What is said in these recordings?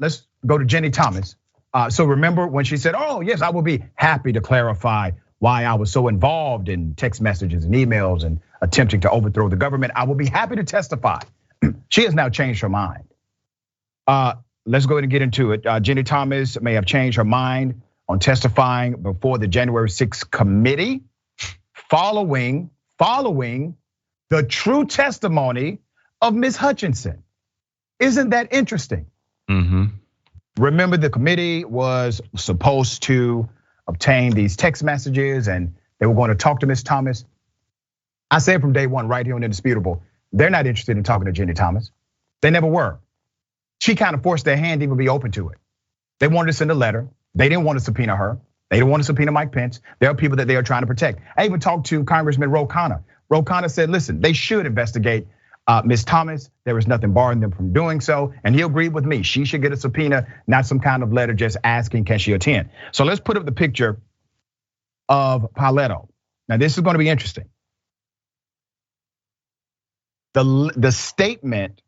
let's go to Jenny Thomas. So remember when she said, "Oh yes, I will be happy to clarify why I was so involved in text messages and emails and attempting to overthrow the government. I will be happy to testify." She has now changed her mind. Let's go ahead and get into it. Jenny Thomas may have changed her mind on testifying before the January 6th committee, following the true testimony of Ms. Hutchinson. Isn't that interesting? Remember, the committee was supposed to obtain these text messages and they were going to talk to Ms. Thomas. I said from day one right here on Indisputable, they're not interested in talking to Jenny Thomas. They never were. She kind of forced their hand to even be open to it. They wanted to send a letter. They didn't want to subpoena her. They didn't want to subpoena Mike Pence. There are people that they are trying to protect. I even talked to Congressman Ro Khanna. Ro Khanna said, listen, they should investigate Ms. Thomas. There is nothing barring them from doing so. And he agreed with me. She should get a subpoena, not some kind of letter just asking, can she attend? So let's put up the picture of Paletto. Now this is going to be interesting. The statement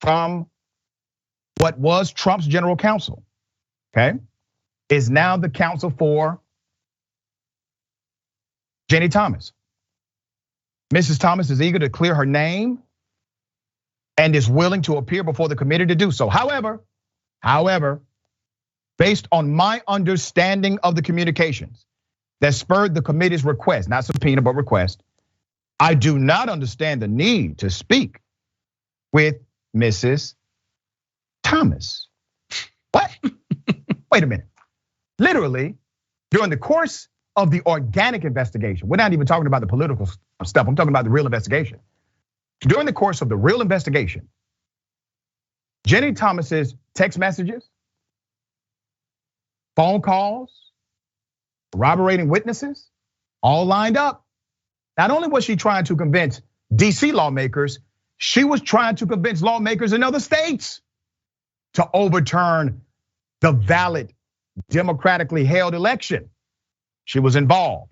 from what was Trump's general counsel, okay, is now the counsel for Jenny Thomas. Mrs. Thomas is eager to clear her name and is willing to appear before the committee to do so. However, based on my understanding of the communications that spurred the committee's request, not subpoena, but request, I do not understand the need to speak with Mrs. Thomas. What? Wait a minute. Literally, during the course of the organic investigation, we're not even talking about the political stuff, I'm talking about the real investigation. During the course of the real investigation, Jenny Thomas's text messages, phone calls, corroborating witnesses, all lined up. Not only was she trying to convince DC lawmakers, she was trying to convince lawmakers in other states to overturn the valid, democratically held election. She was involved.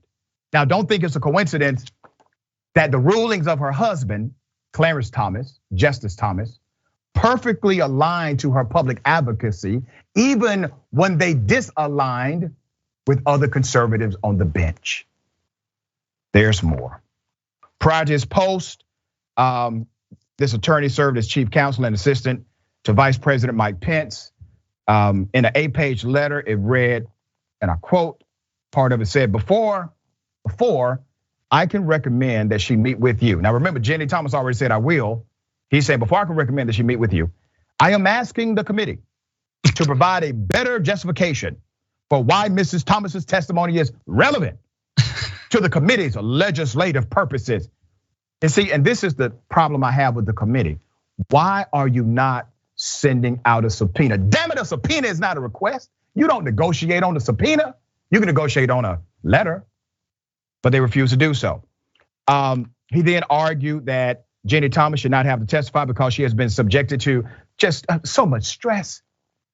Now, don't think it's a coincidence that the rulings of her husband, Clarence Thomas, Justice Thomas, perfectly aligned to her public advocacy, even when they disaligned with other conservatives on the bench. There's more. Prior to his post, this attorney served as chief counsel and assistant to Vice President Mike Pence. In an 8-page letter, it read, and I quote, part of it said, before I can recommend that she meet with you. Now remember, Jenny Thomas already said I will. He said, before I can recommend that she meet with you, I am asking the committee to provide a better justification for why Mrs. Thomas's testimony is relevant to the committee's legislative purposes. And see, and this is the problem I have with the committee. Why are you not sending out a subpoena? Damn it, a subpoena is not a request. You don't negotiate on a subpoena. You can negotiate on a letter, but they refuse to do so. He then argued that Jenny Thomas should not have to testify because she has been subjected to just so much stress.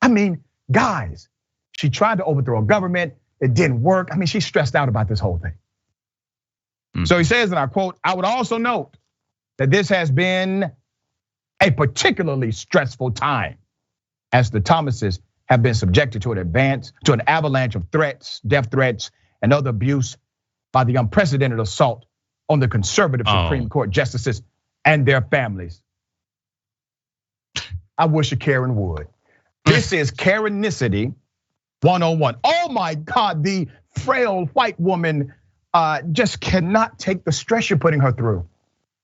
I mean, guys, she tried to overthrow a government. It didn't work. I mean, she's stressed out about this whole thing. So he says, and I quote, I would also note that this has been a particularly stressful time as the Thomases have been subjected to an avalanche of threats, death threats, and other abuse by the unprecedented assault on the conservative Supreme Court justices and their families. I wish a Karen would. This is Karenicity 101. Oh my God, the frail white woman just cannot take the stress you're putting her through.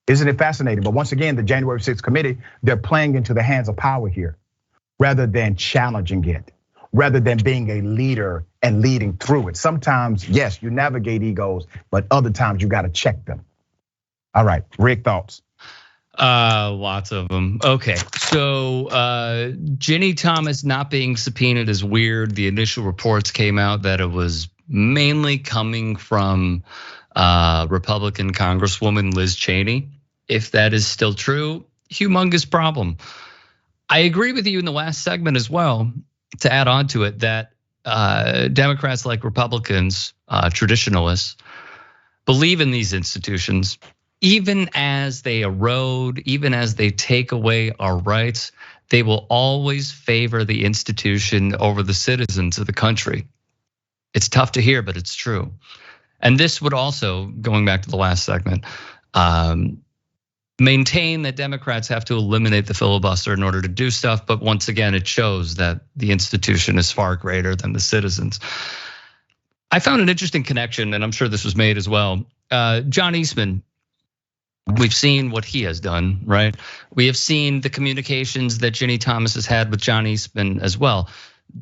Isn't it fascinating? But once again, the January 6th committee, they're playing into the hands of power here rather than challenging it, rather than being a leader and leading through it. Sometimes, yes, you navigate egos, but other times you gotta check them. All right, Rick, thoughts? Lots of them. Okay, so Jenny Thomas not being subpoenaed is weird. The initial reports came out that it was mainly coming from Republican Congresswoman Liz Cheney. If that is still true, humongous problem. I agree with you in the last segment as well, to add on to it, that Democrats like Republicans, traditionalists, believe in these institutions, even as they erode, even as they take away our rights. they will always favor the institution over the citizens of the country. It's tough to hear, but it's true. And this would also, going back to the last segment, maintain that Democrats have to eliminate the filibuster in order to do stuff. But once again, it shows that the institution is far greater than the citizens. I found an interesting connection, and I'm sure this was made as well. John Eastman, we've seen what he has done, right? We have seen the communications that Ginny Thomas has had with John Eastman as well.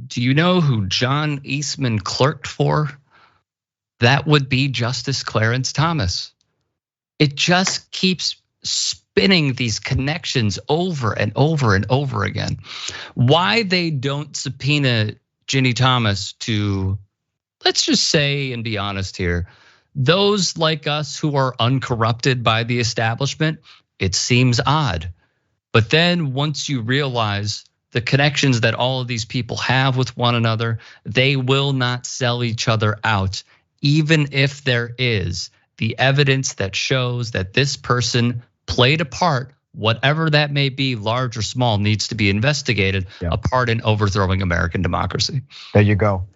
Do you know who John Eastman clerked for? That would be Justice Clarence Thomas. It just keeps spinning these connections over and over and over again. Why they don't subpoena Ginny Thomas to, let's just say and be honest here, those like us who are uncorrupted by the establishment, it seems odd. But then once you realize the connections that all of these people have with one another, they will not sell each other out, even if there is the evidence that shows that this person played a part, whatever that may be, large or small, needs to be investigated, a part in overthrowing American democracy. There you go.